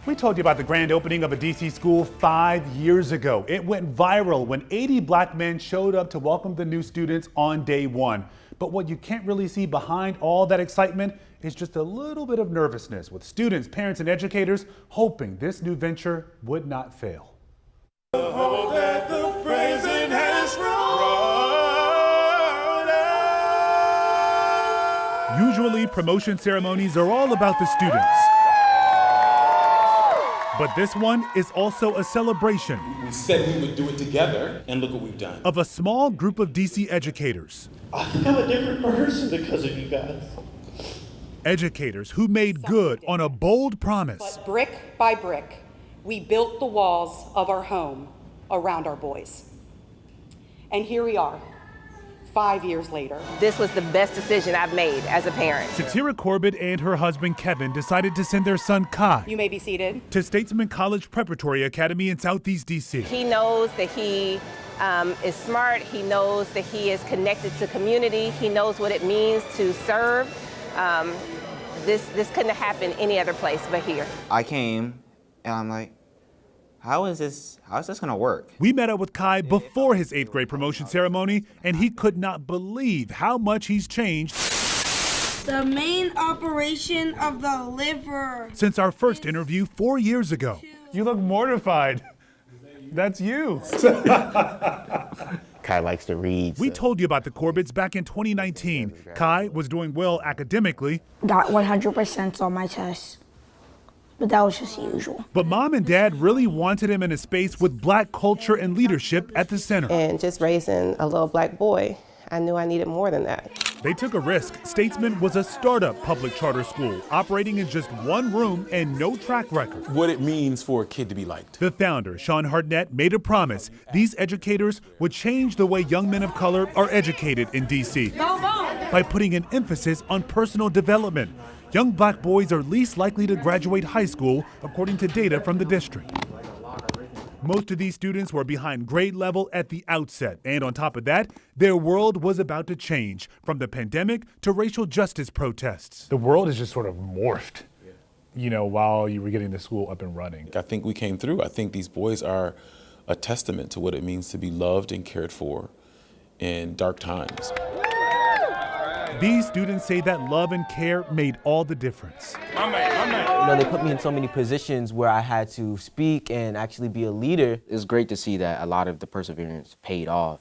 We told you about the grand opening of a DC school 5 years ago. It went viral when 80 black men showed up to welcome the new students on day one. But what you can't really see behind all that excitement is just a little bit of nervousness, with students, parents, and educators hoping this new venture would not fail. Usually, promotion ceremonies are all about the students. But this one is also a celebration. We said we would do it together, and look what we've done. Of a small group of DC educators. I think I'm a different person because of you guys. Educators who made good on a bold promise. But brick by brick, we built the walls of our home around our boys. And here we are, 5 years later. This was the best decision I've made as a parent. Satira Corbett and her husband Kevin decided to send their son Kai. You may be seated. To Statesmen College Preparatory Academy in Southeast DC. He knows that he is smart. He knows that he is connected to community. He knows what it means to serve. This couldn't have happened any other place but here. I came and I'm like, how is this gonna work? We met up with Kai before his 8th grade promotion ceremony, and he could not believe how much he's changed. The main operation of the liver. Since our first interview 4 years ago. You look mortified. That's you. Kai likes to read. We told you about the Corbett's back in 2019. Kai was doing well academically. Got 100% on my test. But that was just usual. But mom and dad really wanted him in a space with black culture and leadership at the center. And just raising a little black boy, I knew I needed more than that. They took a risk. Statesmen was a startup public charter school operating in just one room and no track record. What it means for a kid to be liked. The founder, Sean Hartnett, made a promise. These educators would change the way young men of color are educated in DC by putting an emphasis on personal development. Young black boys are least likely to graduate high school, according to data from the district. Most of these students were behind grade level at the outset, and on top of that, their world was about to change, from the pandemic to racial justice protests. The world has just sort of morphed, you know, while you were getting the school up and running. I think we came through. I think these boys are a testament to what it means to be loved and cared for in dark times. These students say that love and care made all the difference. You know, they put me in so many positions where I had to speak and actually be a leader. It's great to see that a lot of the perseverance paid off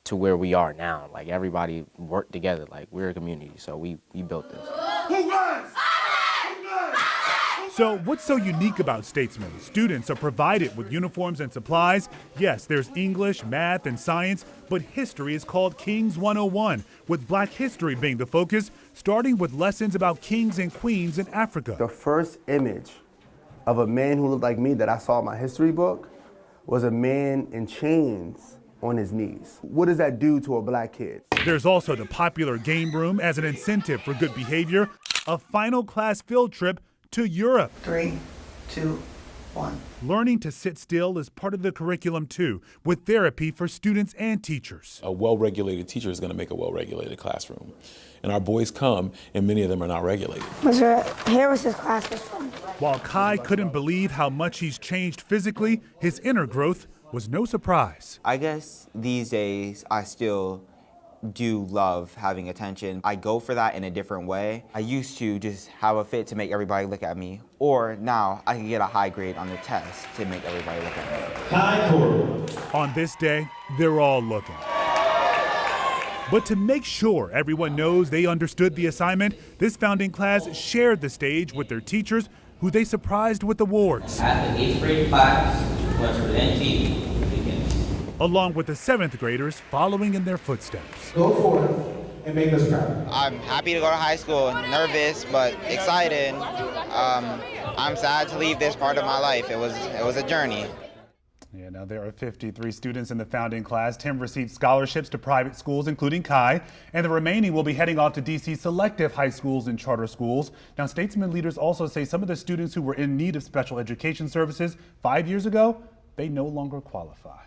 to where we are now. Like, everybody worked together. Like, we're a community, so we built this. So what's so unique about Statesmen? Students are provided with uniforms and supplies. Yes, there's English, math, and science, but history is called Kings 101, with Black history being the focus, starting with lessons about kings and queens in Africa. The first image of a man who looked like me that I saw in my history book was a man in chains on his knees. What does that do to a black kid? There's also the popular game room as an incentive for good behavior, a final class field trip to Europe. 3, 2, 1. Learning to sit still is part of the curriculum too, with therapy for students and teachers. A well-regulated teacher is going to make a well-regulated classroom. And our boys come, and many of them are not regulated. Here was his class was fun. While Kai couldn't believe how much he's changed physically, his inner growth was no surprise. I guess these days I still do love having attention. I go for that in a different way. I used to just have a fit to make everybody look at me, or now I can get a high grade on the test to make everybody look at me. Hi, Corey. On this day, they're all looking. But to make sure everyone knows they understood the assignment, this founding class shared the stage with their teachers, who they surprised with awards. At the 8th grade class, was present to you. Along with the 7th graders following in their footsteps. Go forth and make us proud. I'm happy to go to high school, nervous but excited. I'm sad to leave this part of my life. It was a journey. Yeah, now there are 53 students in the founding class. 10 received scholarships to private schools, including Kai, and the remaining will be heading off to DC selective high schools and charter schools. Now, Statesmen leaders also say some of the students who were in need of special education services 5 years ago, they no longer qualify.